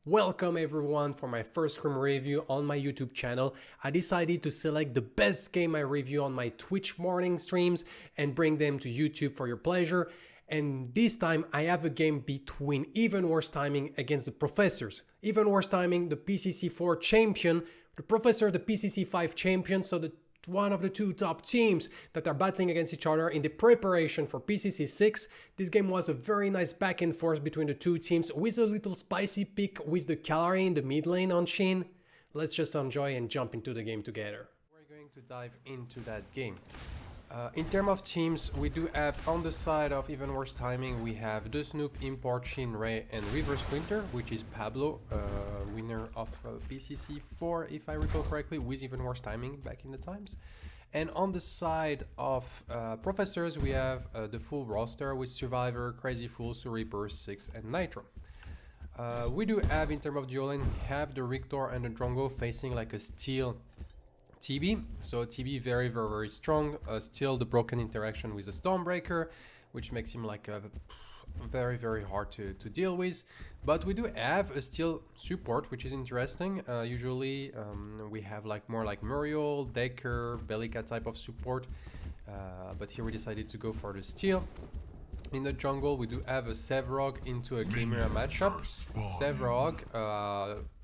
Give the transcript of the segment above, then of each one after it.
Welcome everyone for my first Scrim review on my YouTube channel. I decided to select the best game I review on my Twitch morning streams and bring them to YouTube for your pleasure. And this time I have a game between Even Worse Timing against the Professors. Even Worse Timing, the PCC4 champion, the Professor, the PCC5 champion, so one of the two top teams that are battling against each other in the preparation for PCC6. This game was a very nice back and forth between the two teams with a little spicy pick with the Calari in the mid lane on Shin. Let's just enjoy and jump into the game together. We're going to dive into that game. In terms of teams, we do have on the side of Even Worse Timing, we have the Snoop, Import, Shin, Ray, and River Sprinter, which is Pablo, winner of PCC4, if I recall correctly, with Even Worse Timing back in the times. And on the side of Professors, we have the full roster with Survivor, Crazy Fool, Reaper, Six, and Nitro. We do have, in terms of dual lane, we have the Rictor and the Drongo facing like a steel TB, so TB very strong, still the broken interaction with the Stormbreaker, which makes him like very hard to deal with. But we do have a steel support, which is interesting. Usually we have like more like Muriel, Decker, Bellica type of support, but here we decided to go for the steel. In the jungle, we do have a Sevrog into a Chimera matchup. Sevrog,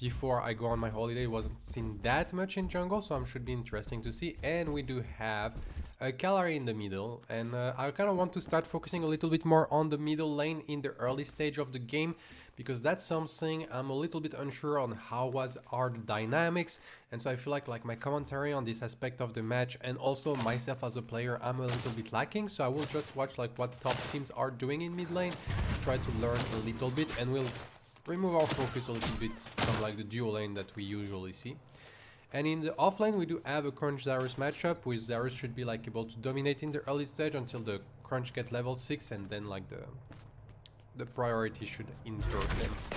before I go on my holiday, wasn't seen that much in jungle, so it should be interesting to see. And we do have a Calari in the middle, and I kind of want to start focusing a little bit more on the middle lane in the early stage of the game, because that's something I'm a little bit unsure on how are the dynamics, and so I feel like my commentary on this aspect of the match and also myself as a player, I'm a little bit lacking. So I will just watch like what top teams are doing in mid lane, try to learn a little bit, and we'll remove our focus a little bit from like the dual lane that we usually see. And in the offlane, we do have a Crunch Zarus matchup, with Zarus should be like able to dominate in the early stage until the Crunch get level 6, and then like the priority should enter things.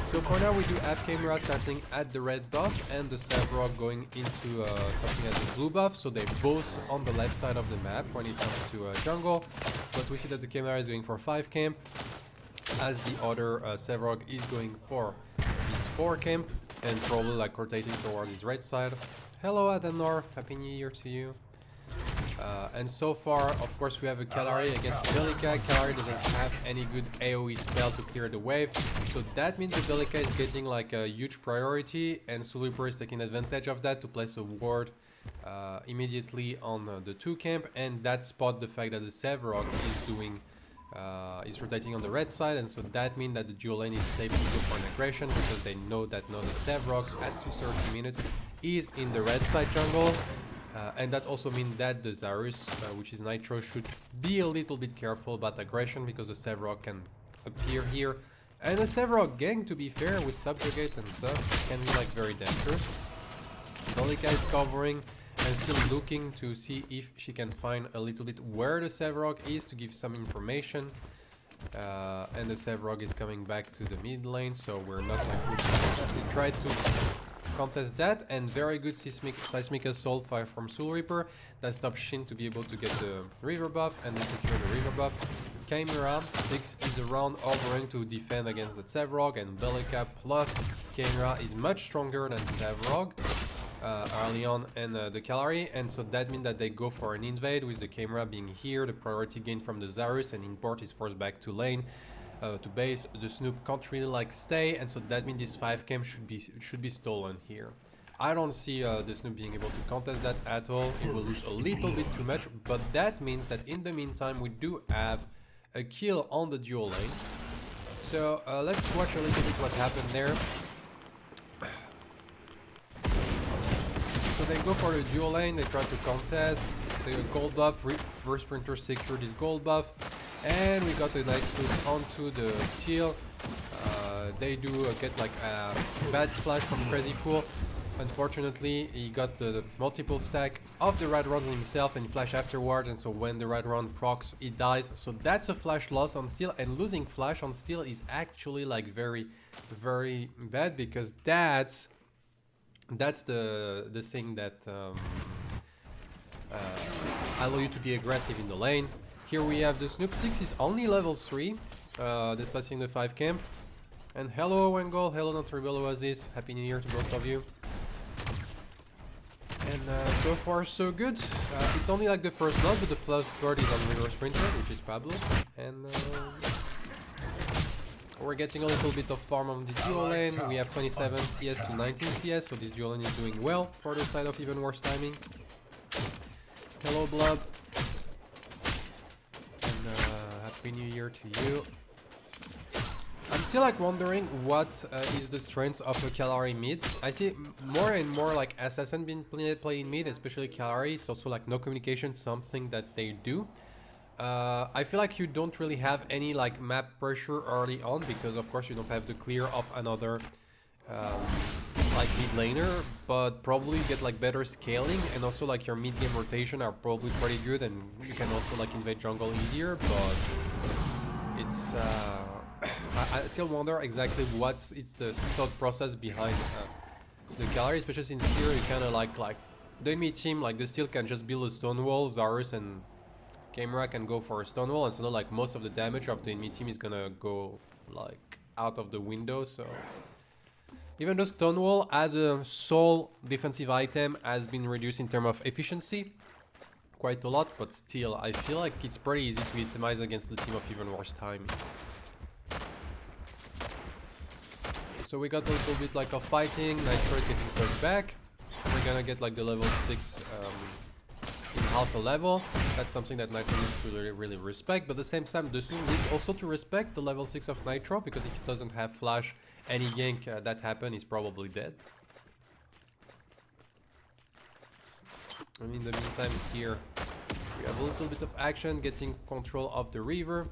So for now we do have Chimera starting at the red buff and the Sevrog going into something as a blue buff, so they're both on the left side of the map when it comes to jungle. But we see that the Chimera is going for 5 camp, as the other Sevrog is going for his 4 camp, and probably like rotating towards his right side. Hello Adenor, happy new year to you. And so far, of course, we have a Calari against Bellica. Calari doesn't have any good AoE spell to clear the wave, so that means that Bellica is getting like a huge priority, and Reaper is taking advantage of that to place a ward immediately on the 2 camp, and that spot the fact that the Sevrog is rotating on the red side, and so that means that the dual lane is safe to go for an aggression, because they know that now the Sevrog at 230 minutes is in the red side jungle. And that also means that the Zarus, which is Nitro, should be a little bit careful about aggression, because the Sevrog can appear here. And the Sevrog gang, to be fair, with Subjugate and stuff, can be like very dangerous. Bellica is covering and still looking to see if she can find a little bit where the Sevrog is to give some information. And the Sevrog is coming back to the mid lane, so we're not like we tried to contest that, and very good seismic assault fire from Reaper that stops Shin to be able to get the river buff and then secure the river buff. Chimera 6 is around offering to defend against the Sevrog, and Bellica plus Chimera is much stronger than Sevrog early on, and the Calari, and so that means that they go for an invade with the Chimera being here, the priority gain from the Zarus, and Import is forced back to lane. To base, the Snoop can't really like stay, and so that means this 5 camp should be stolen here. I don't see the Snoop being able to contest that at all. It will lose a little bit too much, but that means that in the meantime we do have a kill on the dual lane. So let's watch a little bit what happened there. So they go for the dual lane, they try to contest, they gold buff, River Sprinter secured his gold buff. And we got a nice loop onto the steel. They do get like a bad flash from Crazy Fool. Unfortunately, he got the multiple stack of the Rad Run himself and flash afterwards, and so when the Rad Run procs, he dies. So that's a flash loss on steel, and losing flash on steel is actually like very bad, because that's the thing that allow you to be aggressive in the lane. Here we have the Snoop 6 is only level 3, dispatching the 5 camp. And hello Wengol, hello Notable Oasis, Happy New Year to both of you. And so far so good. It's only like the first blood, but the first bird is on River Sprinter, which is Pablo. And we're getting a little bit of farm on the dual lane. We have 27 CS to 19 CS, so this dual lane is doing well for the side of even worse timing. Hello Blood. And Happy New Year to you. I'm still like wondering what is the strength of a Kalari mid. I see more and more like assassin being playing mid, especially Kalari. It's also like no communication, something that they do. I feel like you don't really have any like map pressure early on because of course you don't have the clear of another like mid laner, but probably you get like better scaling, and also like your mid game rotation are probably pretty good, and you can also like invade jungle easier, but it's I still wonder exactly what's the thought process behind the Kalari, especially since here you kind of like the enemy team, like the Steel can just build a stone wall, Zarus and Camera can go for a stone wall, and so like most of the damage of the enemy team is gonna go like out of the window. So even though stone wall as a sole defensive item has been reduced in terms of efficiency quite a lot, but still I feel like it's pretty easy to itemize against the team of even worse timing. So we got a little bit like of fighting, Nitro is getting pushed back. We're gonna get like the level 6 in half a level. That's something that Nitro needs to really respect, but at the same time the Snoop needs also to respect the level 6 of Nitro, because if he doesn't have flash, any gank that happen is probably dead. And in the meantime here we have a little bit of action, getting control of the river.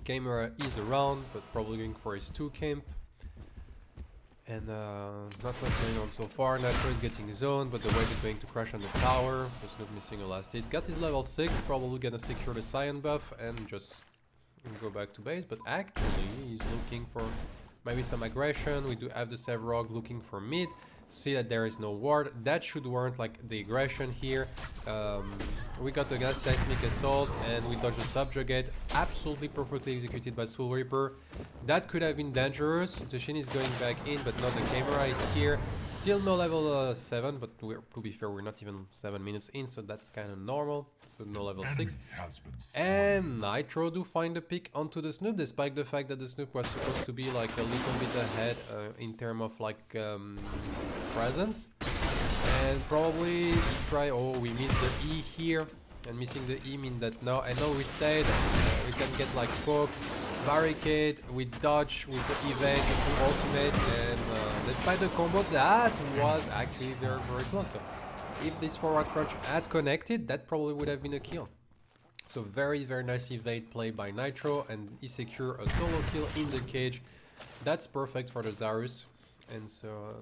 Camera is around, but probably going for his 2 camp. And not much going on so far. Nitro is getting zoned, but the wave is going to crash on the tower. The Snoop missing a last hit. Got his level 6, probably gonna secure the Cyan buff and just go back to base. But actually, he's looking for maybe some aggression. We do have the Sevrog looking for mid. See that there is no ward. That should warrant like the aggression here. We got the gas seismic assault and we dodged the subjugate. Absolutely perfectly executed by Soul Reaper. That could have been dangerous. The Shin is going back in, but not the camera is here. Still no level 7, but to be fair, we're not even 7 minutes in, so that's kind of normal. So no level 6. And Nitro do find a pick onto the Snoop, despite the fact that the Snoop was supposed to be like a little bit ahead in terms of like presence. And probably try, oh, we missed the E here. And missing the E mean that now I know we stayed, we can get like poke, barricade, we dodge with the evade into ultimate, and despite the combo, that was actually very close. So if this forward crunch had connected, that probably would have been a kill. So very nice evade play by Nitro, and he secured a solo kill in the cage. That's perfect for the Zarus. And so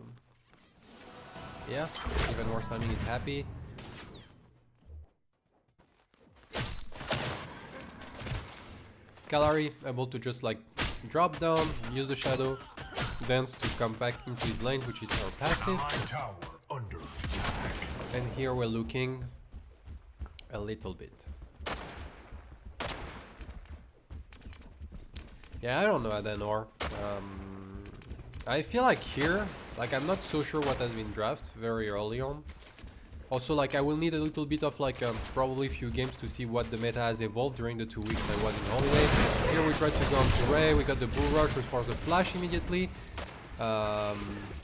yeah, even worse timing is happy. Kalari able to just like drop down, use the shadow, dance to come back into his lane, which is our passive. And here we're looking a little bit. Yeah, I don't know Adenor. I feel like here, like I'm not so sure what has been drafted very early on. Also, like I will need a little bit of like probably a few games to see what the meta has evolved during the 2 weeks I was in holidays. Here we tried to go on to Ray, we got the Bull Rush, which for the flash immediately.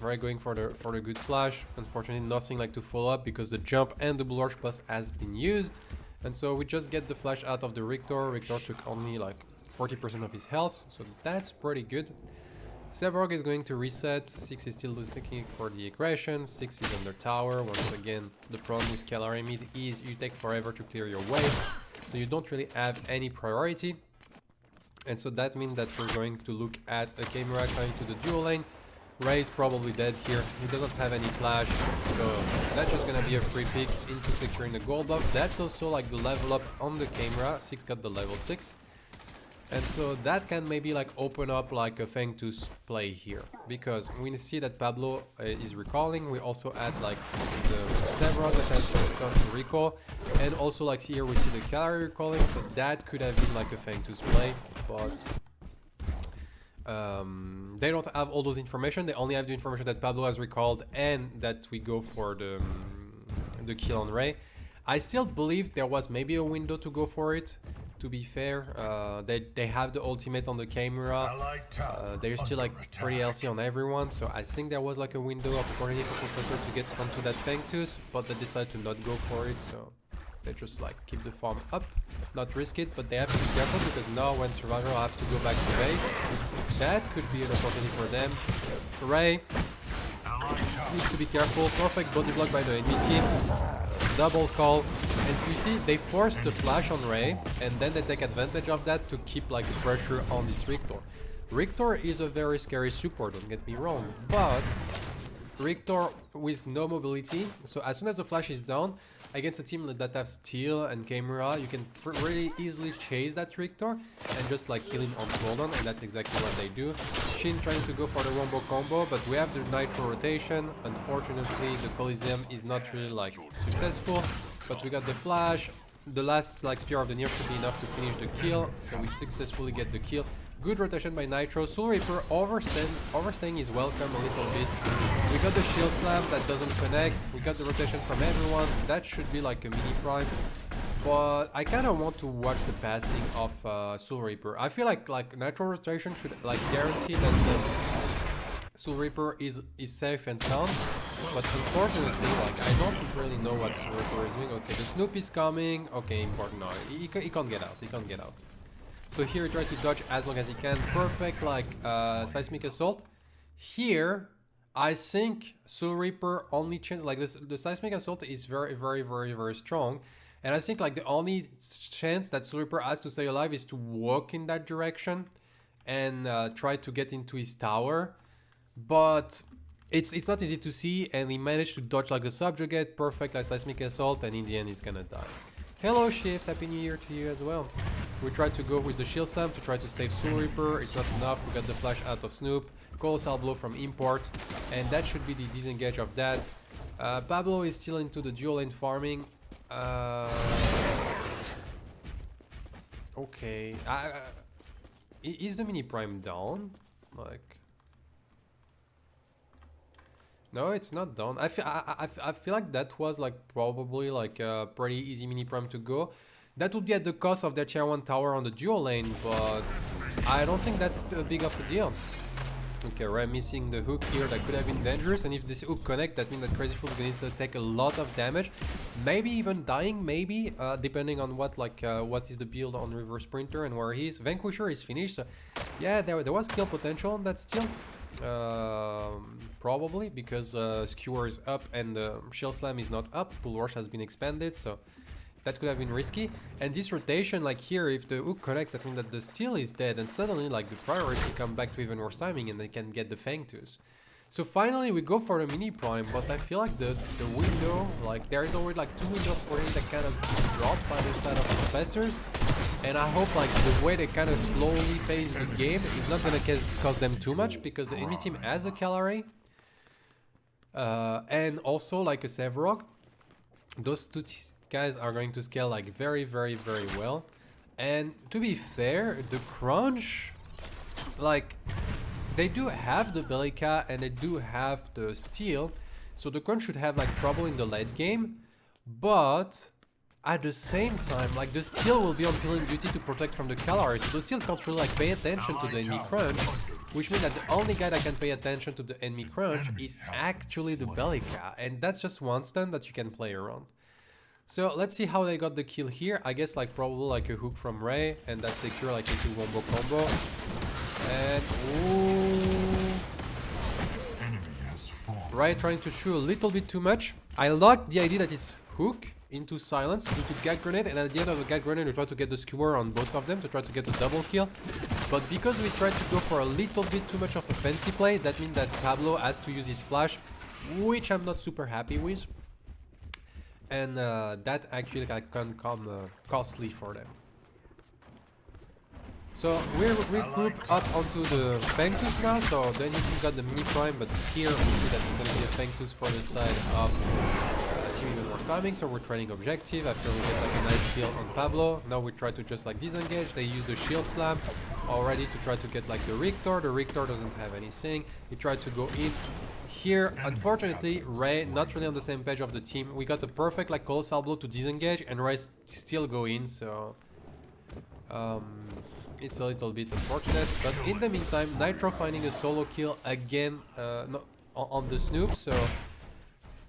Ray going for the good flash. Unfortunately, nothing like to follow up because the jump and the Bull Rush plus has been used. And so we just get the flash out of the Rictor. Rictor took only like 40% of his health, so that's pretty good. Sevrog is going to reset, 6 is still looking for the aggression, 6 is under tower. Once again, the problem with Kalari mid is you take forever to clear your wave, so you don't really have any priority. And so that means that we're going to look at a camera coming to the dual lane. Ray is probably dead here, he doesn't have any flash, so that's just gonna be a free pick into securing the gold buff. That's also like the level up on the camera, 6 got the level 6. And so that can maybe like open up like a Feng Tu's play here, because we see that Pablo is recalling. We also add like the Sevrog that has done to recall, and also like here we see the Kalari recalling, so that could have been like a Feng Tu's play. But They don't have all those information. They only have the information that Pablo has recalled and that we go for the kill on Ray. I still believe there was maybe a window to go for it. To be fair, they have the ultimate on the camera. They're still like pretty LC on everyone, so I think there was like a window of opportunity for Predecessor to get onto that Fang Tooth, but they decided to not go for it. So they just like keep the farm up, not risk it, but they have to be careful because now when Survivor have to go back to base, that could be an opportunity for them. Ray needs to be careful. Perfect body block by the enemy team. Double call. And so you see, they force the flash on Ray, and then they take advantage of that to keep like the pressure on this Richter. Richter is a very scary support, don't get me wrong, but Richter with no mobility, so as soon as the flash is down, against a team that have steel and camera, you can really easily chase that Richter and just like kill him on cooldown, and that's exactly what they do. Shin trying to go for the Wombo combo, but we have the Nitro rotation. Unfortunately, the Coliseum is not really like successful, but we got the flash. The last like spear of the near should be enough to finish the kill, so we successfully get the kill. Good rotation by Nitro. Soul Reaper overstaying is welcome a little bit. We got the shield slap that doesn't connect. We got the rotation from everyone. That should be like a mini prime. But I kind of want to watch the passing of Soul Reaper. I feel like Nitro rotation should like guarantee that the Soul Reaper is safe and sound. But unfortunately, like I don't really know what Soul Reaper is doing. Okay, the Snoop is coming. Okay, important. No, he can't get out. He can't get out. So here he tried to dodge as long as he can. Perfect like Seismic Assault. Here, I think Soul Reaper only chance like this. The Seismic Assault is very strong. And I think like the only chance that Soul Reaper has to stay alive is to walk in that direction and try to get into his tower. But it's not easy to see, and he managed to dodge like the subjugate. Perfect like Seismic Assault, and in the end he's gonna die. Hello Shift, Happy New Year to you as well. We tried to go with the shield stamp to try to save Soul Reaper. It's not enough. We got the flash out of Snoop. Colossal blow from import, and that should be the disengage of that. Pablo is still into the dual lane farming. Okay. Is the mini prime down? Like, no, it's not down. I feel like that was like probably like a pretty easy mini prime to go. That would be at the cost of their tier 1 tower on the dual lane, but I don't think that's a big of a deal. Okay, Ray missing the hook here. That could have been dangerous, and if this hook connect, that means that Crazy Fool is going to take a lot of damage, maybe even dying, maybe depending on what what is the build on Reverse Sprinter and where he is. Vanquisher is finished, so yeah, there was kill potential on that still. Probably because Skewer is up and the Shield Slam is not up. Pull Rush has been expanded, so that could have been risky. And this rotation, like here, if the hook connects, that means that the steel is dead, and suddenly like the priority come back to even worse timing, and they can get the Fang Tooth. So finally we go for the mini prime, but I feel like the window, like there is already like 2 windows for him that kind of dropped by the side of the Professors. And I hope like the way they kind of slowly pace the game is not gonna cause them too much, because the enemy team has a Calare and also like a Sevrog. Those two guys are going to scale like very well. And to be fair, the Crunch, like they do have the Bellica and they do have the Steel, so the Crunch should have like trouble in the late game, but at the same time, like the Steel will be on killing duty to protect from the Calare, so the Steel can't really like pay attention to the enemy Crunch, which means that the only guy that can pay attention to the enemy Crunch is actually the Bellica, and that's just one stun that you can play around. So let's see how they got the kill here. I guess like probably like a hook from Ray, and that's secure like into Wombo combo. And ooh, Ray trying to chew a little bit too much. I like the idea that it's hook into silence into gag grenade, and at the end of the gag grenade we try to get the skewer on both of them to try to get a double kill. But because we tried to go for a little bit too much of a fancy play, that means that Pablo has to use his flash, which I'm not super happy with. And that actually can come costly for them. So we're regrouped up onto the Fang Tooth now, so then you got the mini prime, but here we see that it's going to be a Fang Tooth for the side of team even worse timing, so we're trading objective after we get like a nice kill on Pablo. Now we try to just like disengage. They use the shield slam already to try to get like the Rictor. The Rictor doesn't have anything. He tried to go in here. Unfortunately, Ray not really on the same page of the team. We got a perfect like colossal blow to disengage, and Ray still go in, so it's a little bit unfortunate. But in the meantime, Nitro finding a solo kill again on the Snoop, so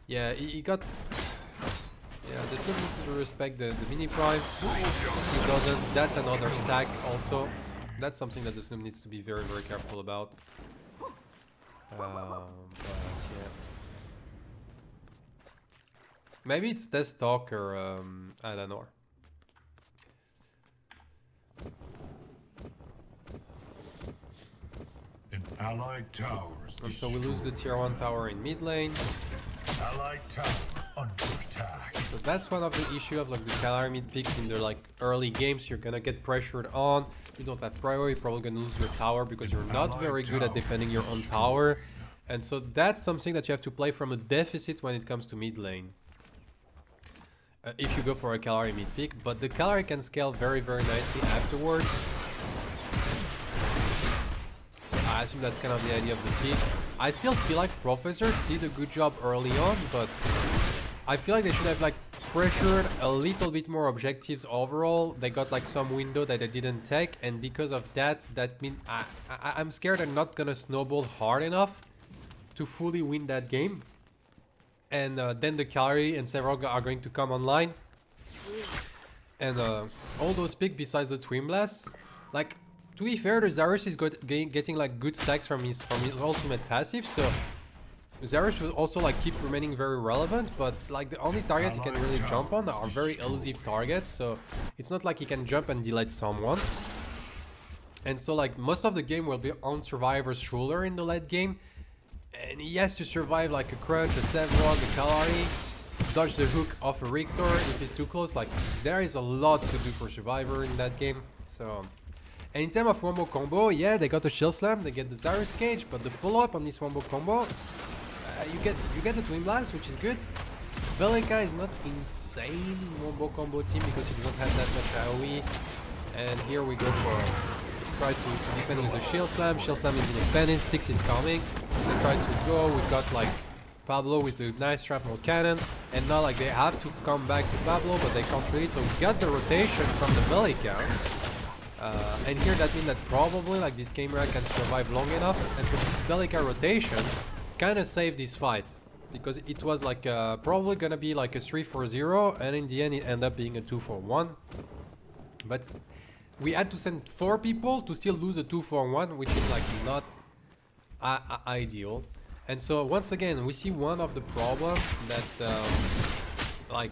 yeah, he got... Yeah, the Snoop needs to respect the mini prime. He doesn't. That's another stack also. That's something that the Snoop needs to be very, very careful about. But yeah. Maybe it's Test Talk or I don't know. An allied tower is And so we lose the tier 1 tower in mid lane. Allied tower under attack. So that's one of the issue of like the Kalari mid pick in the like early games. You're gonna get pressured on. You don't have priority. You're probably gonna lose your tower because you're not very good at defending your own tower. And so that's something that you have to play from a deficit when it comes to mid lane. If you go for a Kalari mid pick, but the Kalari can scale very, very nicely afterwards. So I assume that's kind of the idea of the pick. I still feel like Professor did a good job early on, but I feel like they should have like pressured a little bit more objectives overall. They got like some window that they didn't take, and because of that, that means I'm scared they're not gonna snowball hard enough to fully win that game. And then the Kalari and several are going to come online. And all those picks besides the Twin Blast, like, to be fair, the Zarus is getting like good stacks from his ultimate passive, so Zarus will also like keep remaining very relevant, but like the only targets he can really jump on are very elusive targets, so it's not like he can jump and delete someone. And so like most of the game will be on Survivor's shoulder in the late game, and he has to survive like a Crunch, a Sevrock, a Kalari, dodge the hook off a Rictor if he's too close. Like there is a lot to do for Survivor in that game. So, and in terms of wombo combo, yeah, they got the Shield Slam, they get the Zarus Cage, but the follow-up on this wombo combo, you get the Twin Blast, which is good. Velika is not insane wombo combo team because he doesn't have that much AoE. And here we go for try to defend with the Shield Slam. Shield Slam is being expanded, 6 is coming. They try to go, we got like Pablo with the nice shrapnel cannon, and now like they have to come back to Pablo, but they can't really, so we got the rotation from the Velika. And here that means that probably like this camera can survive long enough, and so this Velika rotation kind of saved this fight, because it was like probably gonna be like a 3-4-0, and in the end it ended up being a 2-4-1. But we had to send 4 people to still lose a 2-4-1, which is like not ideal. And so once again we see one of the problems that like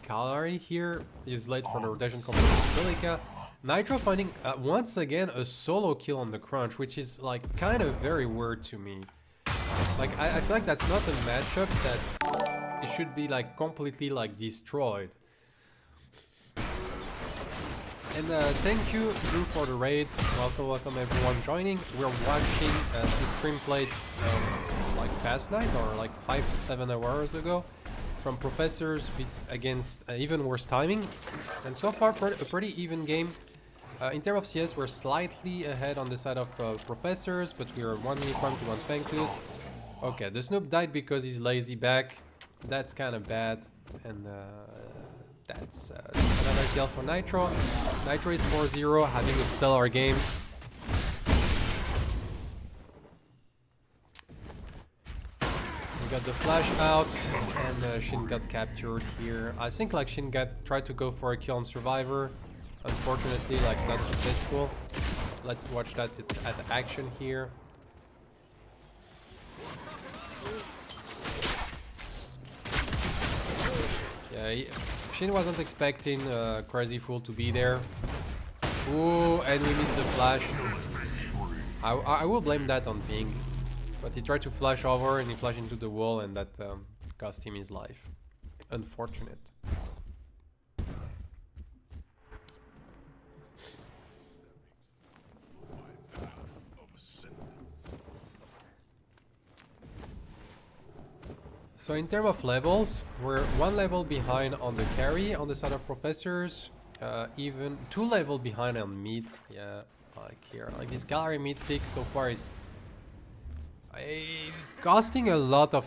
Kalari here is late for the rotation compared to Velika. Nitro finding once again a solo kill on the Crunch, which is like kind of very weird to me. Like I feel like that's not a matchup that it should be like completely like destroyed. And thank you, Drew, for the raid. Welcome everyone joining. We're watching the Scrim played like past night or like 5-7 hours ago from Professors against even worse timing. And so far a pretty even game. In terms of CS, we're slightly ahead on the side of Professors, but we are 1 minute prime to 1 Fangtus. Okay, the Snoop died because he's lazy back. That's kind of bad. And that's another kill for Nitro. Nitro is 4-0, having a stellar game. We got the flash out, and Shin got captured here. I think like Shin tried to go for a kill on Survivor. Unfortunately, like not successful. Let's watch that at action here. Yeah, Shin wasn't expecting Crazy Fool to be there. Ooh, and we missed the flash. I will blame that on Ping. But he tried to flash over and he flashed into the wall, and that cost him his life. Unfortunate. So in terms of levels, we're 1 level behind on the carry on the side of Professors, even 2 level behind on mid. Yeah, like here, like this gallery mid pick so far is costing a lot of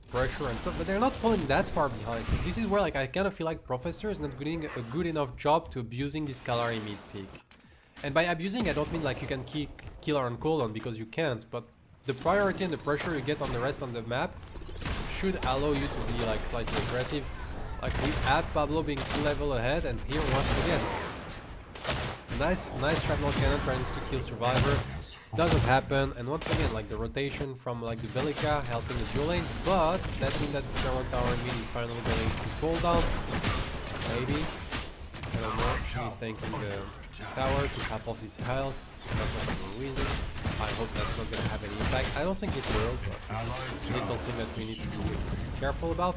pressure and stuff, but they're not falling that far behind. So this is where like I kind of feel like Professor is not doing a good enough job to abusing this gallery mid pick. And by abusing, I don't mean like you can kill her on cooldown, because you can't, but the priority and the pressure you get on the rest of the map should allow you to be like slightly aggressive. Like we have Pablo being 2 level ahead, and here once again, nice shrapnel cannon trying to kill Survivor. Doesn't happen, and once again like the rotation from like the Bellica helping the dual lane, but that means that the Sherlock Tower mid is finally going to fall down. Maybe. I don't know. He's tanking the tower to half off his health. Not for a reason. I hope that's not gonna have any impact. I don't think it will, but little thing that we need to be careful about.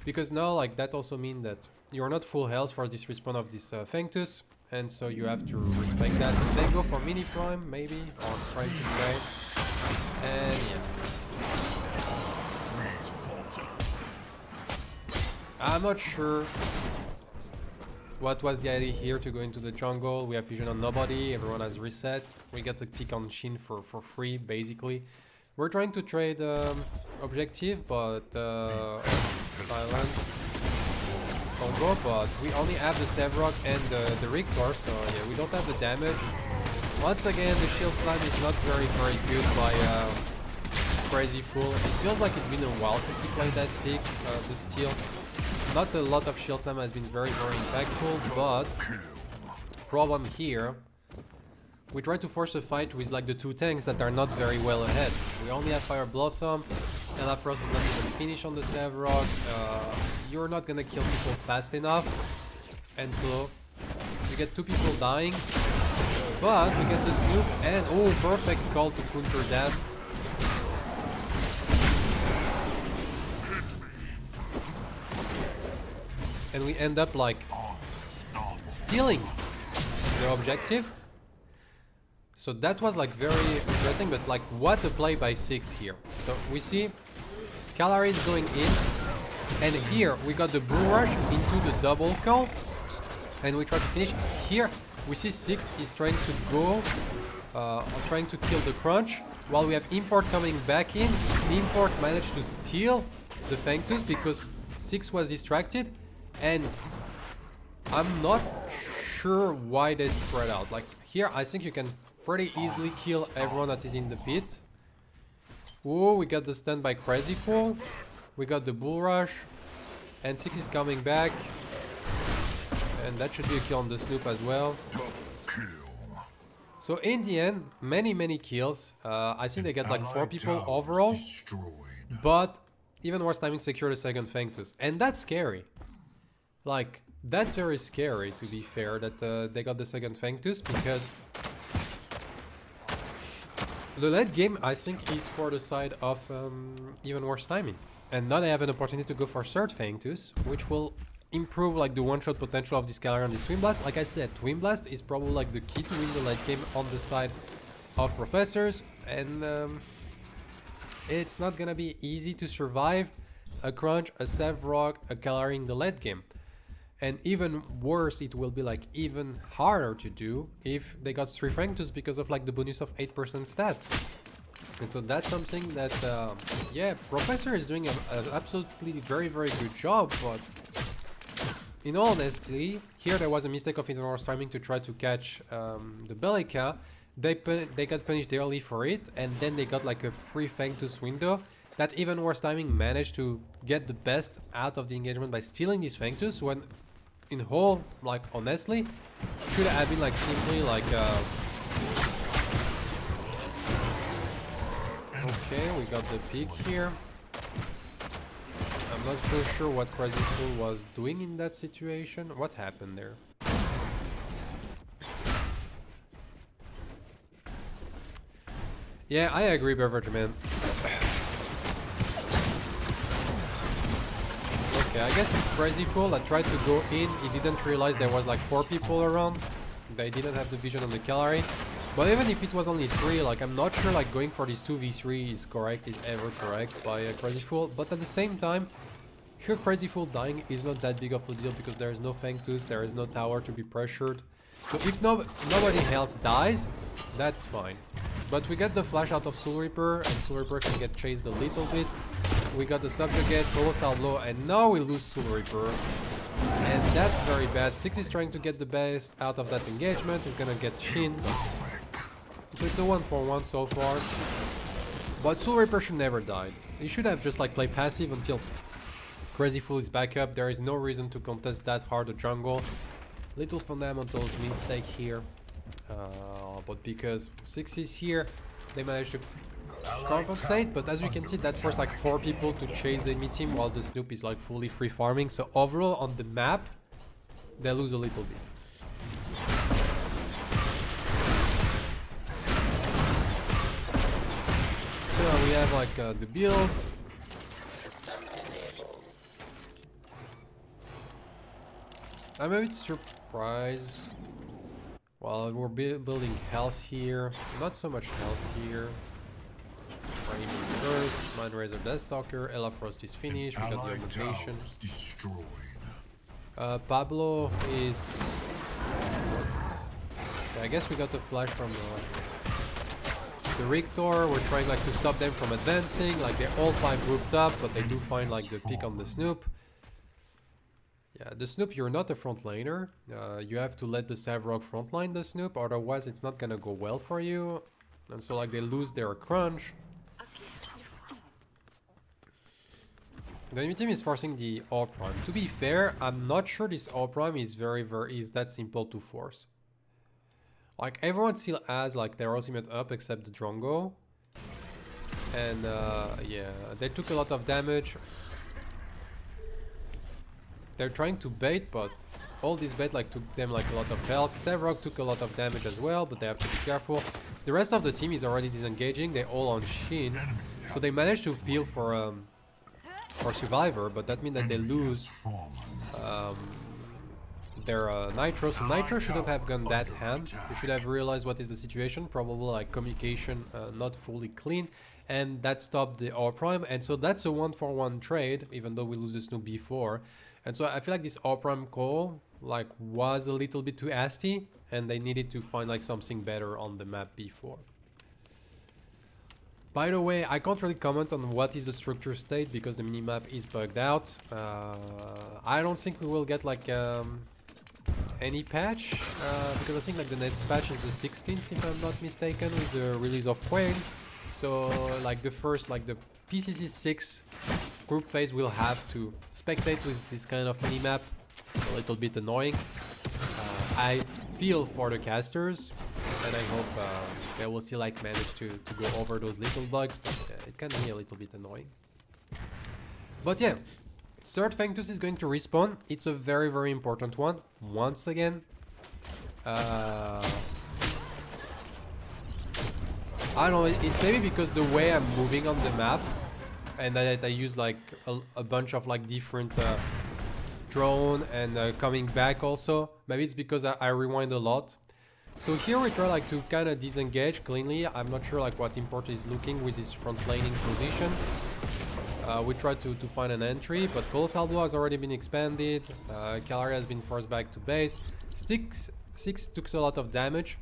Because now, like, that also means that you're not full health for this respawn of this Fengtus, and so you have to respect that. They go for mini prime, maybe, or trying to trade. And yeah. I'm not sure what was the idea here to go into the jungle. We have vision on nobody, everyone has reset. We get a pick on Shin for free, basically. We're trying to trade objective, but silence combo, but we only have the Sevrok and the Rictor, so yeah, we don't have the damage. Once again, the shield slam is not very good by Crazy Fool. It feels like it's been a while since he played that pick, the steal. Not a lot of shield slam has been very impactful, but problem here, we try to force a fight with like the 2 tanks that are not very well ahead. We only have Fire Blossom, and Frost is not even finished on the Sevrok. You're not gonna kill people fast enough, and so you get 2 people dying, but we get the Snoop, and oh, perfect call to counter that. And we end up like stealing the objective. So that was like very interesting, but like what a play by 6 here. So we see Kalari is going in, and here we got the Bull Rush into the double call, and we try to finish. Here we see 6 is trying to go, trying to kill the Crunch, while we have Import coming back in. Import managed to steal the Fengtus because 6 was distracted. And I'm not sure why they spread out. Like here, I think you can pretty easily kill everyone that is in the pit. Oh, we got the stun by Crazy Fool. We got the Bull Rush. And 6 is coming back. And that should be a kill on the Snoop as well. So in the end, many kills. I think they get like 4 people overall. But even worse timing secure the second Fengtus. And that's scary. Like, that's very scary, to be fair, that they got the second Fengtus, because the late game, I think, is for the side of even worse timing. And now they have an opportunity to go for third Fengtus, which will improve like the one-shot potential of this Gallery and this Twin Blast. Like I said, Twin Blast is probably like the key to win the late game on the side of Professors, and it's not gonna be easy to survive a Crunch, a Sevrok, a Gallery in the late game. And even worse, it will be like even harder to do if they got 3 Fengtus because of like the bonus of 8% stat. And so that's something that, yeah, Professor is doing an absolutely very good job, but in all honesty, here there was a mistake of Internor's timing to try to catch the Bellica. They got punished early for it, and then they got like a free Fengtus window. That even worse timing managed to get the best out of the engagement by stealing this Fengtus, when in whole, like honestly, should have been like simply like okay, we got the pick here. I'm not so sure what Crazy Fool was doing in that situation. What happened there? Yeah, I agree, Beverage Man. Okay, I guess it's Crazy Fool that tried to go in. He didn't realize there was like 4 people around. They didn't have the vision on the Kalari. But even if it was only 3, like I'm not sure like going for this 2v3 is correct, is ever correct by Crazy Fool. But at the same time, here Crazy Fool dying is not that big of a deal because there is no Fang Tooth, there is no tower to be pressured. So if nobody else dies, that's fine. But we get the flash out of Soul Reaper, and Soul Reaper can get chased a little bit. We got the Subjugate, Colossal Blow, and now we lose Soul Reaper. And that's very bad. Six is trying to get the best out of that engagement. He's gonna get Shin. So it's a 1-for-1 so far. But Soul Reaper should never die. He should have just like played passive until Crazy Fool is back up. There is no reason to contest that hard a jungle. Little fundamentals mistake here. But because 6 is here, they managed to compensate. But as you can see, that forced like 4 people to chase the enemy team while the Snoop is like fully free farming. So overall on the map, they lose a little bit. So we have like the builds. I'm a bit surprised. Well, we're building health here. Not so much health here. Rainbow first. Mind Razor Deathstalker. Ella Frost is finished. We got the augmentation. Pablo is... What? Yeah, I guess we got the flash from the Rictor. We're trying like to stop them from advancing. Like they're all 5 grouped up, but they do find like the pick on the Snoop. Yeah, the Snoop, you're not a front laner. You have to let the Savrog frontline the Snoop, otherwise it's not gonna go well for you. And so like they lose their crunch. The enemy team is forcing the All Prime. To be fair, I'm not sure this All Prime is is that simple to force. Like everyone still has like their ultimate up except the Drongo. And yeah, they took a lot of damage. They're trying to bait, but all this bait like took them like a lot of health. Savrog took a lot of damage as well, but they have to be careful. The rest of the team is already disengaging. They're all on Shin, so they managed to peel for Survivor, but that means that they lose their Nitro. So Nitro shouldn't have gone that hand. They should have realized what is the situation. Probably like communication not fully clean, and that stopped the R Prime. And so that's a 1-for-1 trade, even though we lose the Snoop before. And so I feel like this R Prime call like was a little bit too hasty, and they needed to find like something better on the map before. By the way, I can't really comment on what is the structure state because the minimap is bugged out. I don't think we will get like any patch because I think like the next patch is the 16th if I'm not mistaken, with the release of Quail. So like the first, like the PCC 6 group phase will have to spectate with this kind of minimap. A little bit annoying. I feel for the casters, and I hope they will still like manage to go over those little bugs, but it can be a little bit annoying. But yeah, third Fang Tooth is going to respawn. It's a very, very important one. Once again, I don't know, it's maybe because the way I'm moving on the map, and that I use like a bunch of like different drone and coming back also. Maybe it's because I rewind a lot. So here we try like to kind of disengage cleanly. I'm not sure like what Import is looking with his front laning position. We try to find an entry, but Colossal Blow has already been expanded. Calari has been forced back to base. Six took a lot of damage.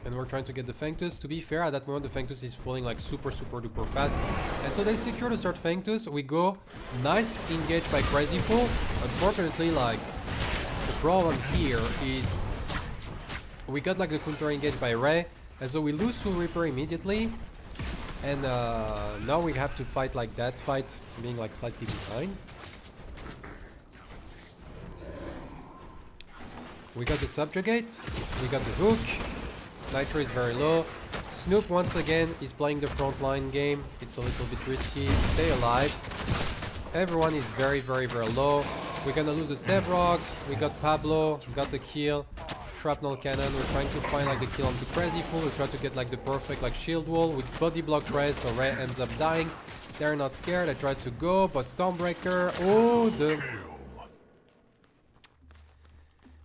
And we're trying to get the Fang Tooth. To be fair, at that moment the Fang Tooth is falling like super duper fast. And so they secure the third Fang Tooth. We go. Nice engage by Crazy Fool. Unfortunately, like, the problem here is we got like the counter engage by Ray. And so we lose Soul Reaper immediately. And now we have to fight like that fight, being like slightly behind. We got the Subjugate. We got the hook. Nitro is very low. Snoop once again is playing the frontline game. It's a little bit risky. Stay alive. Everyone is very low. We're gonna lose the Savrog. We got Pablo. We got the kill. Shrapnel cannon. We're trying to find like the kill on the Crazy Fool. We try to get like the perfect like shield wall with body block Ray, so Ray ends up dying. They're not scared. I tried to go, but Stormbreaker. Oh,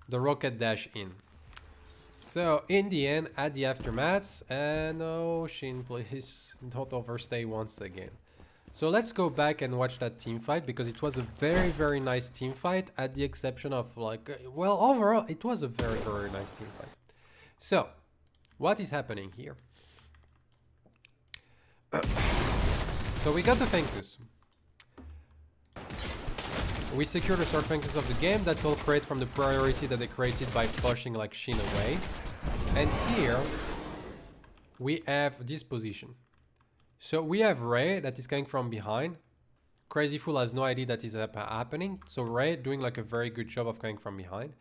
the rocket dash in. So in the end, at the aftermaths, and oh, Shin, please don't overstay once again. So let's go back and watch that team fight, because it was a very, very nice team fight, at the exception of like, well, overall, it was a very, very nice team fight. So what is happening here? So we got the Fenctus. We secure the third Fenctus of the game. That's all created from the priority that they created by flushing like Shin away. And here we have this position. So we have Ray that is coming from behind. Crazy Fool has no idea that is happening. So Ray doing like a very good job of coming from behind.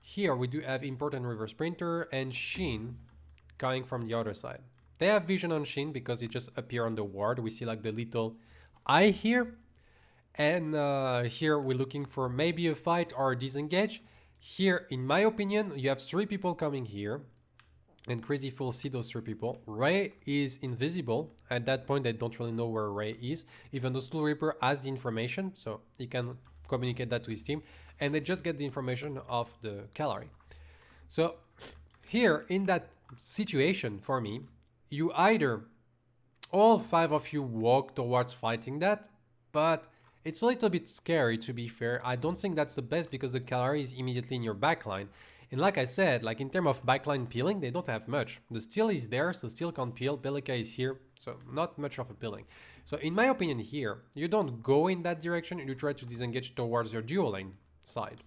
Here we do have Import and Reverse Sprinter and Shin coming from the other side. They have vision on Shin because it just appeared on the ward. We see like the little eye here. And here we're looking for maybe a fight or a disengage. Here, in my opinion, you have 3 people coming here. And Crazy Fool see those 3 people. Ray is invisible. At that point, they don't really know where Ray is. Even though Soul Reaper has the information, so he can communicate that to his team. And they just get the information of the Calari. So here, in that situation, for me, you either all 5 of you walk towards fighting that, but it's a little bit scary, to be fair. I don't think that's the best because the Calari is immediately in your backline. And like I said, like in terms of backline peeling, they don't have much. The Steel is there, so Steel can't peel. Bellica is here, so not much of a peeling. So in my opinion here, you don't go in that direction. You try to disengage towards your dual lane side.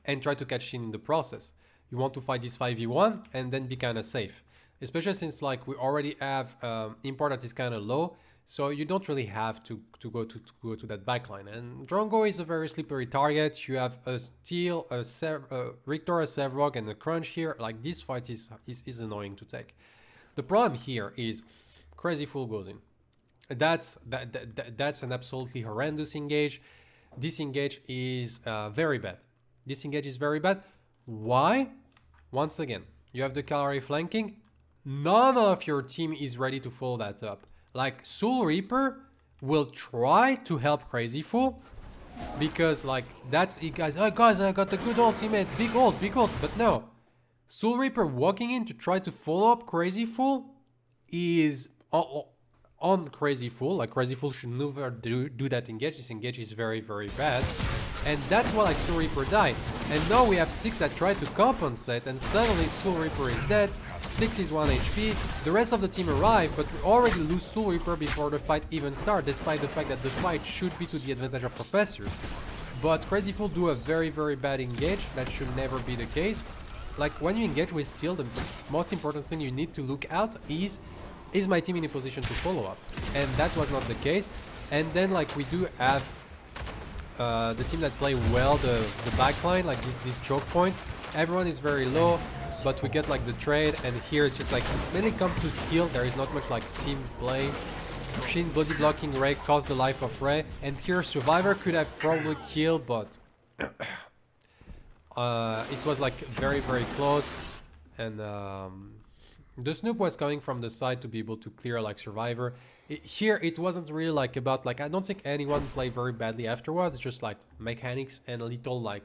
And try to catch Shin in the process. You want to fight this 5v1 and then be kind of safe. Especially since like we already have import that is kind of low. So you don't really have to go to that backline. And Drongo is a very slippery target. You have a Steel, a Rictor, a Sevrog, and a Crunch here. Like this fight is annoying to take. The problem here is Crazy Fool goes in. That's an absolutely horrendous engage. This engage is very bad. This engage is very bad. Why? Once again, you have the Calari flanking. None of your team is ready to follow that up. Like Soul Reaper will try to help Crazy Fool because like that's it, guys. Oh guys, I got a good ultimate, big ult, but no. Soul Reaper walking in to try to follow up Crazy Fool is on Crazy Fool. Like Crazy Fool should never do that engage. This engage is very, very bad. And that's why like Soul Reaper died. And now we have 6 that try to compensate and suddenly Soul Reaper is dead. 6 is 1 HP. The rest of the team arrive, but we already lose Soul Reaper before the fight even starts, despite the fact that the fight should be to the advantage of Professors. But Crazy Fool do a very, very bad engage. That should never be the case. Like when you engage with Steel, the most important thing you need to look out is my team in a position to follow up? And that was not the case. And then like we do have the team that play well the backline, like this choke point. Everyone is very low, but we get like the trade, and here it's just like when it comes to skill, there is not much like team play. Shin body blocking Ray cost the life of Ray, and here Survivor could have probably killed, but it was like very, very close. And the Snoop was coming from the side to be able to clear like Survivor. Here it wasn't really like about like I don't think anyone played very badly afterwards. It's just like mechanics and a little like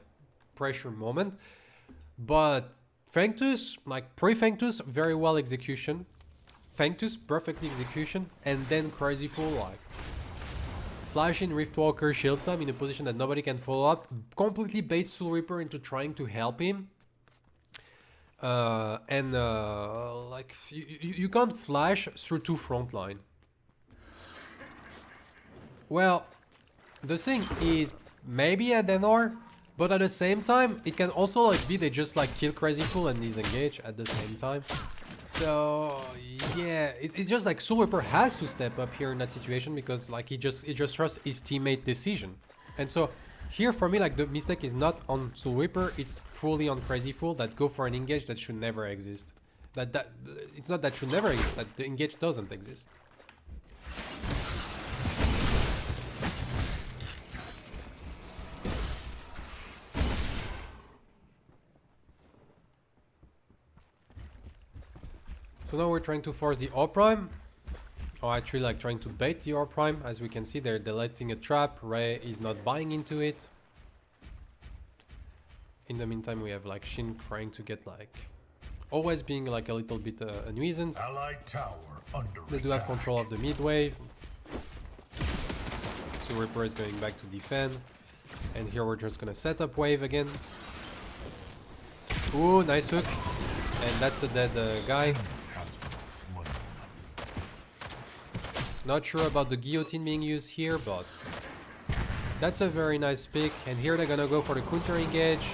pressure moment. But Fenctus, like pre-Fenctus, very well execution. Fenctus, perfect execution, and then Crazy Fool like flashing Riftwalker shield slam in a position that nobody can follow up. Completely baits Soul Reaper into trying to help him. Like you can't flash through 2 front line. Well, the thing is maybe a Denor, but at the same time it can also like be they just like kill Crazy Fool and disengage at the same time. So yeah, it's just like Soul Reaper has to step up here in that situation because like he just trusts his teammate decision. And so here for me like the mistake is not on Soul Reaper, it's fully on Crazy Fool that go for an engage that should never exist. That it's not that should never exist, that the engage doesn't exist. So now we're trying to force the O prime, or actually like trying to bait the O prime. As we can see, they're letting a trap. Ray is not buying into it. In the meantime, we have like Shin trying to get like always being like a little bit a nuisance. Allied tower under They do have attack. control of the mid wave. So Reaper is going back to defend. And here we're just gonna set up wave again. Ooh, nice hook. And that's a dead guy. Has been slain. Not sure about the guillotine being used here, but that's a very nice pick. And here they're gonna go for the counter engage.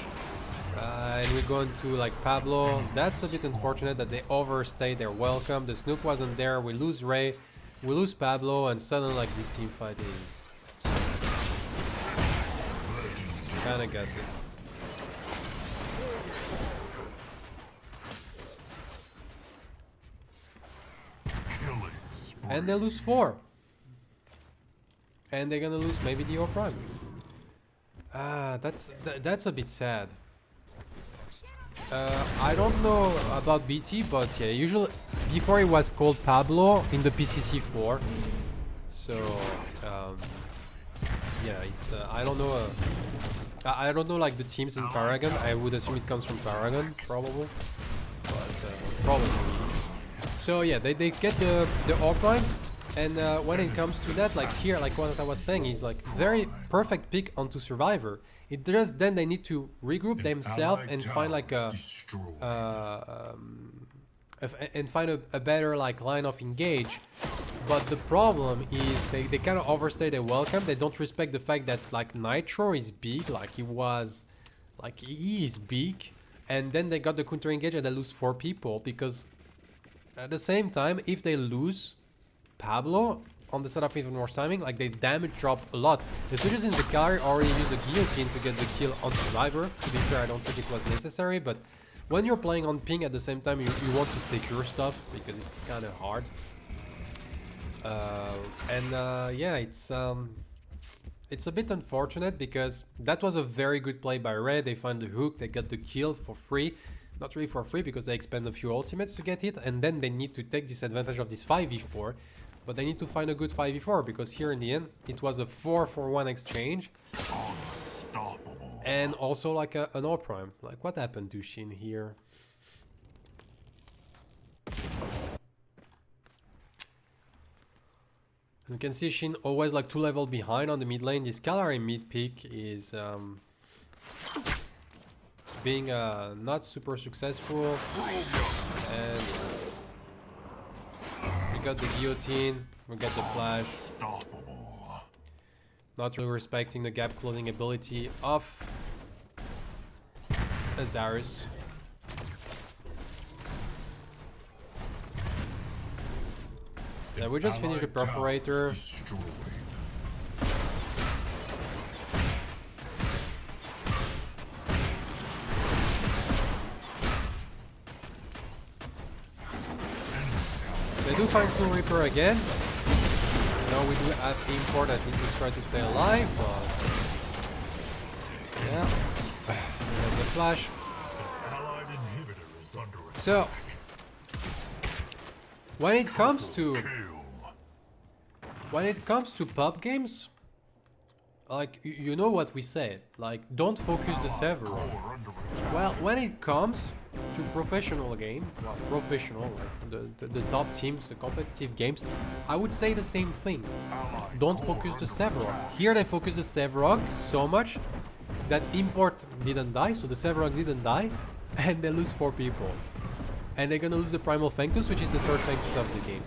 And we're going to like Pablo. That's a bit unfortunate that they overstayed their welcome. The Snoop wasn't there. We lose Ray. We lose Pablo. And suddenly like this team fight is kinda got it. Killing spree. And they lose 4. And they're gonna lose maybe the O Prime. Ah, that's a bit sad. I don't know about BT, but yeah, usually before it was called Pablo in the PCC 4. So yeah, it's I don't know. I don't know like the teams in Paragon. I would assume it comes from Paragon, probably. But probably. So yeah, they get the O Prime. And when it comes to that, like here, like what I was saying, is like very perfect pick onto Survivor. It just then they need to regroup themselves and find like a and find a better like line of engage. But the problem is they kind of overstay their welcome. They don't respect the fact that like Nitro is big, like he is big, and then they got the counter engage and they lose 4 people because at the same time, if they lose Pablo on the side of even more timing, like they damage drop a lot. The Twitches in the car already used the guillotine to get the kill on Survivor. To be fair, I don't think it was necessary, but when you're playing on ping at the same time, you want to secure stuff because it's kind of hard. Yeah, it's a bit unfortunate because that was a very good play by Red. They find the hook, they got the kill for free. Not really for free because they expend a few ultimates to get it, and then they need to take disadvantage of this 5v4. But they need to find a good 5v4 because here in the end, it was a 4-for-1 exchange. Unstoppable. And also like an O Prime. Like what happened to Shin here? You can see Shin always like 2 levels behind on the mid lane. This Calari mid pick is being not super successful. And we got the guillotine, we got the flash. Unstoppable. Not really respecting the gap closing ability of Azarus. Yeah, we just finished the perforator. Destroyed. They do find Soul Reaper again. Now we do have import that need to try to stay alive, but yeah. There's the flash. Allied inhibitor is under attack. So when it comes to pub games, like you know what we say, like don't focus the server. Core under attack. Well, when it comes to professional game, well, professional, like the top teams, the competitive games, I would say the same thing. Allied Don't core focus the under Sevarog. attack. Here they focus the Sevarog so much that import didn't die, so the Sevarog didn't die, and they lose 4 people. And they're gonna lose the Primal Sanctus, which is the third Sanctus of the game.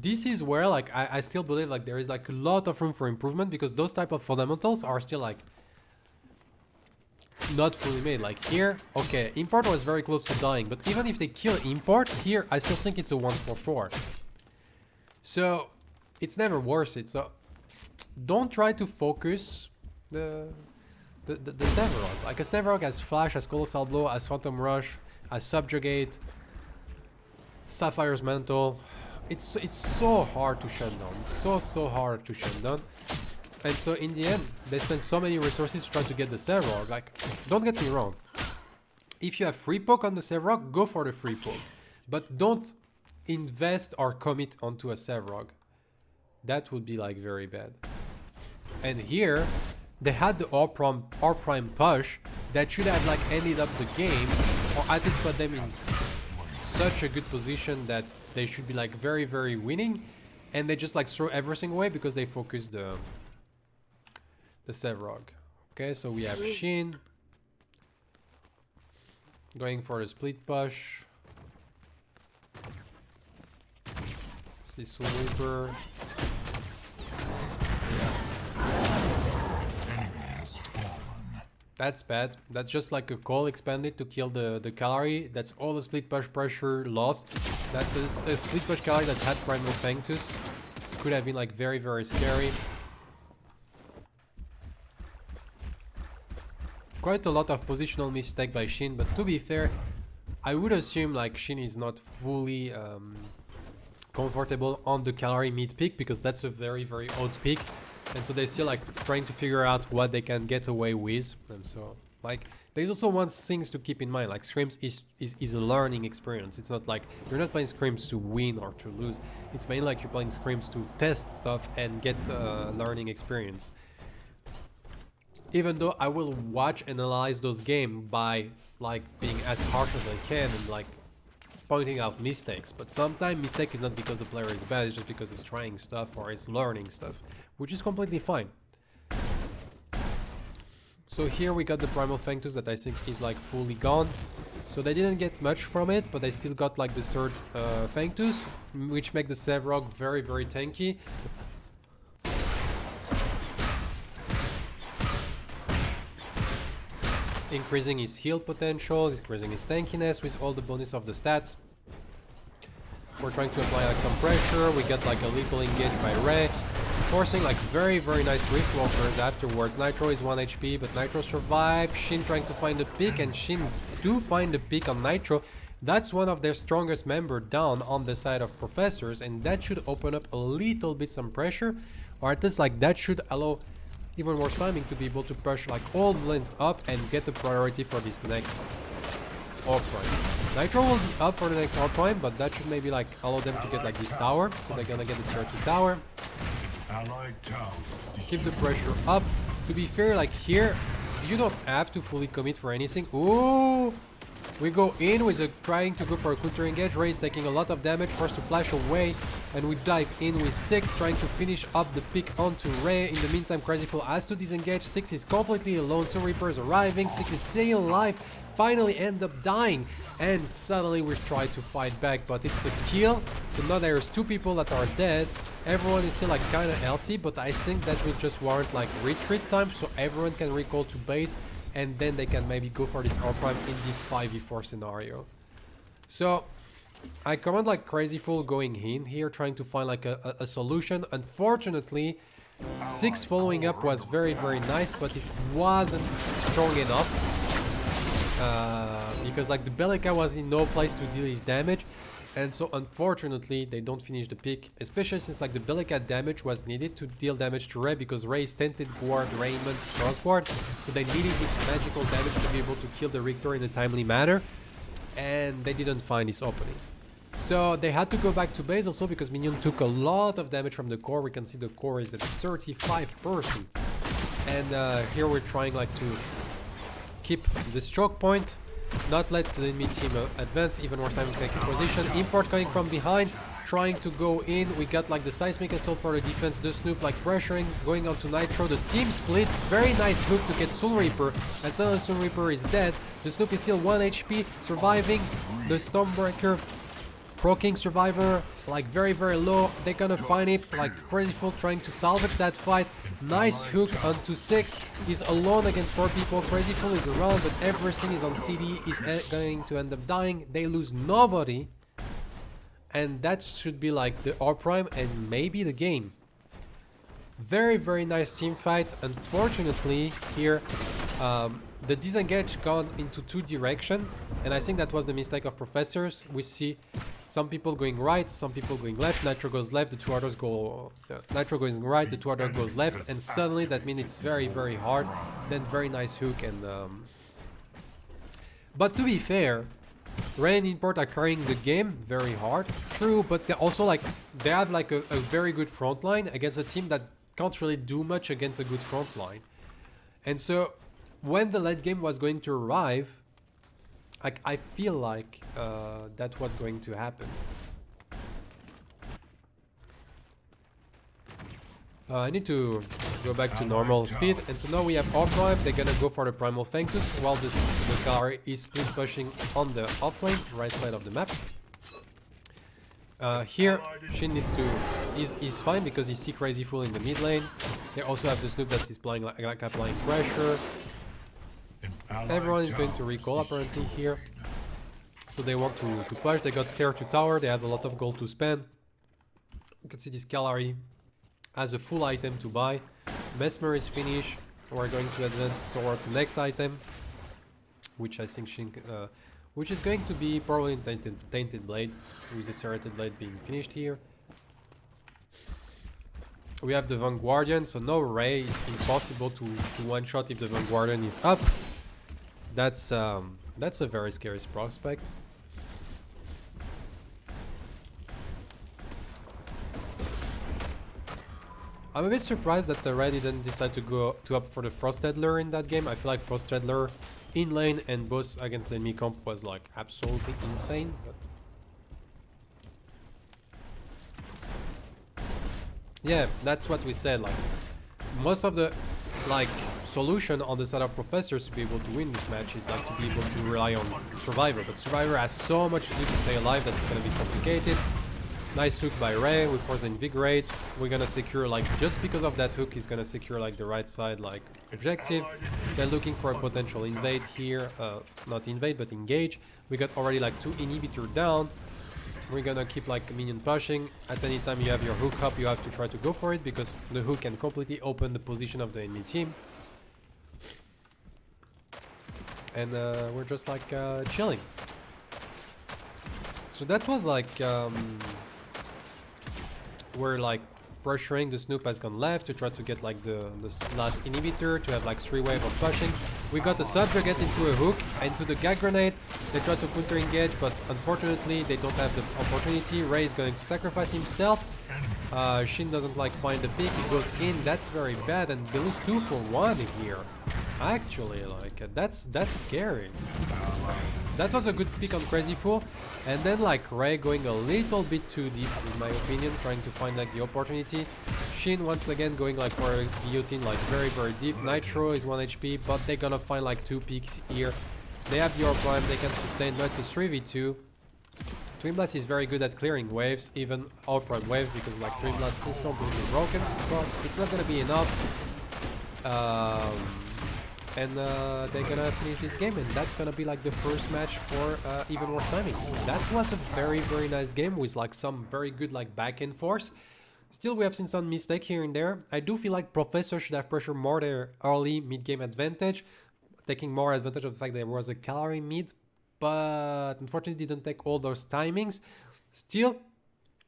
This is where like I still believe like there is like a lot of room for improvement because those type of fundamentals are still like not fully made. Like here, okay, import was very close to dying, but even if they kill import here, I still think it's a 1-4-4. So it's never worth it. So don't try to focus the Sevarog. Like a Sevarog has Flash, has Colossal Blow, has Phantom Rush, has Subjugate, Sapphire's Mantle. It's so hard to shut down. It's so hard to shut down. And so in the end, they spend so many resources to try to get the Sevarog. Like, don't get me wrong. If you have free poke on the Sevarog, go for the free poke. But don't invest or commit onto a Sevarog. That would be like very bad. And here, they had the R prime push that should have like ended up the game, or at least put them in such a good position that they should be like very winning, and they just like throw everything away because they focus the Sevrog. Okay, so we have Shin going for the split push. Soul Reaper. That's bad. That's just like a call expanded to kill the Calorie. That's all the split push pressure lost. That's a split push Calorie that had Primal Sanctus. Could have been like very scary. Quite a lot of positional mistake by Shin, but to be fair, I would assume like Shin is not fully comfortable on the Calorie mid pick, because that's a very odd pick, and so they're still like trying to figure out what they can get away with. And so like there's also one things to keep in mind, like Scrims is a learning experience. It's not like you're not playing Scrims to win or to lose. It's mainly like you're playing Scrims to test stuff and get learning experience. Even though I will watch and analyze those games by like being as harsh as I can and like pointing out mistakes, but sometimes mistake is not because the player is bad, it's just because it's trying stuff or it's learning stuff, which is completely fine. So here we got the Primal Sanctus that I think is like fully gone. So they didn't get much from it, but they still got like the third Sanctus, which make the Sevrog very tanky. Increasing his heal potential, increasing his tankiness with all the bonus of the stats. We're trying to apply like some pressure. We get like a little engage by Ray, forcing like very nice Rift Walkers afterwards. Nitro is 1 HP, but Nitro survived. Shin trying to find the pick, and Shin do find the pick on Nitro. That's one of their strongest member down on the side of Professors, and that should open up a little bit some pressure, or at least like that should allow even more timing to be able to push like all the lanes up and get the priority for this next R prime. Nitro will be up for the next R prime, but that should maybe like allow them to get like this tower, so they're gonna get the tier 2 tower. Keep the pressure up. To be fair, like here you don't have to fully commit for anything. Ooh, we go in with a trying to go for a counter engage. Ray is taking a lot of damage, forced to flash away, and we dive in with 6, trying to finish up the pick onto Ray. In the meantime, Crazy Fool has to disengage. 6 is completely alone, so Reaper is arriving. 6 is still alive, finally end up dying, and suddenly we try to fight back, but it's a kill. So now there's 2 people that are dead. Everyone is still like kind of healthy, but I think that will just warrant like retreat time, so everyone can recall to base, and then they can maybe go for this R prime in this 5v4 scenario. So I command like Crazy Fool going in here, trying to find like a solution. Unfortunately, 6 following up was very nice, but it wasn't strong enough, because like the Bellica was in no place to deal his damage. And so unfortunately they don't finish the pick, especially since like the Bellica damage was needed to deal damage to Ray, because Ray is Tented Ward, Raymond, Crossguard, so they needed this magical damage to be able to kill the Richter in a timely manner, and they didn't find this opening. So they had to go back to base also because Minion took a lot of damage from the core. We can see the core is at 35%, and here we're trying like to keep the stroke point, not let the enemy team advance, even more time to take a position. Import coming from behind, trying to go in. We got like the Seismic Assault for the defense, the Snoop like pressuring, going on to Nitro. The team split, very nice hook to get Soul Reaper, and suddenly Soul Reaper is dead. The Snoop is still 1 HP, surviving. The Stormbreaker proking Survivor, like very low. They're gonna find it, like Crazy Fool trying to salvage that fight. Nice hook onto 6. He's alone against 4 people. Crazy Fool is around, but everything is on CD. He's going to end up dying. They lose nobody, and that should be like the R prime and maybe the game. Very nice team fight. Unfortunately here the disengage gone into 2 directions, and I think that was the mistake of Professors. We see some people going right, some people going left. Nitro goes left, the 2 others go... Nitro goes right, the 2 others goes left, and suddenly that means it's very hard. Then very nice hook, and... But to be fair, Ray and Import are carrying the game very hard. True, but they also like... They have like a very good front line against a team that can't really do much against a good front line. And so when the late game was going to arrive, I feel like that was going to happen. I need to go back to normal speed, and so now we have off prime. They're gonna go for the primal Fanctus while the car is split pushing on the off lane, right side of the map. Here, Shin needs to is fine because he's Crazy Fool in the mid lane. They also have the Snoop that is applying like applying pressure. Everyone is going to recall apparently here, so they want to push. They got Tear to Tower. They have a lot of gold to spend. You can see this Calari as a full item to buy. Mesmer is finished. We're going to advance towards the next item, which I think which is going to be probably Tainted Blade, with the Serrated Blade being finished here. We have the Vanguardian, so no Ray. It's impossible to one-shot if the Vanguardian is up. That's a very scary prospect. I'm a bit surprised that the Red didn't decide to go up for the Frost Edler in that game. I feel like Frost Edler in lane and both against the enemy comp was like absolutely insane. But yeah, that's what we said. Like most of the solution on the side of Professors to be able to win this match is like to be able to rely on Survivor. But Survivor has so much to do to stay alive that it's gonna be complicated. Nice hook by Ray, we force the Invigorate. We're gonna secure, like, just because of that hook, he's gonna secure, like, the right side, like, objective. They're looking for a potential invade here. Not invade, but engage. We got already, like, 2 inhibitor down. We're gonna keep, like, minion pushing. At any time you have your hook up, you have to try to go for it, because the hook can completely open the position of the enemy team. And we're just, like, chilling. So that was, like, we're like pressuring. The Snoop has gone left to try to get like the last inhibitor to have like 3 waves of pushing. We got the subjugate into a hook and to the gag grenade. They try to counter engage, but unfortunately they don't have the opportunity. Ray is going to sacrifice himself. Shin doesn't like find the pick. He goes in. That's very bad, and they lose 2 for 1 here. Actually, like that's scary. That was a good pick on Crazy Fool, and then like Ray going a little bit too deep in my opinion, trying to find like the opportunity. Shin once again going like for a guillotine, like very deep. Nitro is 1 HP, but they're gonna find like 2 picks here. They have the Orb Prime, they can sustain, but it's a 3v2. Twin Blast is very good at clearing waves, even Orb Prime waves, because like Twin Blast is completely broken, but it's not gonna be enough. And they're gonna finish this game, and that's gonna be like the first match for Even Worse Timing. That was a very nice game with like some very good like back and forth. Still, we have seen some mistake here and there. I do feel like Professor should have pressured more their early mid-game advantage, taking more advantage of the fact there was a Calari mid, but unfortunately didn't take all those timings. Still,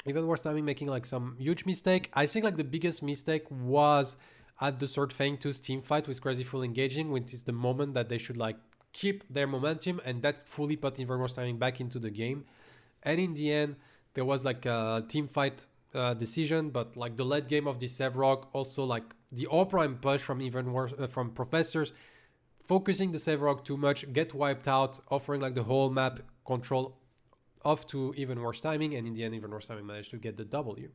Even Worse Timing making like some huge mistake. I think like the biggest mistake was at the third Fanctus team fight with Crazy Fool engaging, which is the moment that they should like keep their momentum, and that fully put Even Worse Timing back into the game. And in the end, there was like a team fight decision, but like the late game of the Sevrog, also like the All Prime push from Even Worse from Professors, focusing the Sevrog too much, get wiped out, offering like the whole map control off to Even Worse Timing, and in the end Even Worse Timing managed to get the W.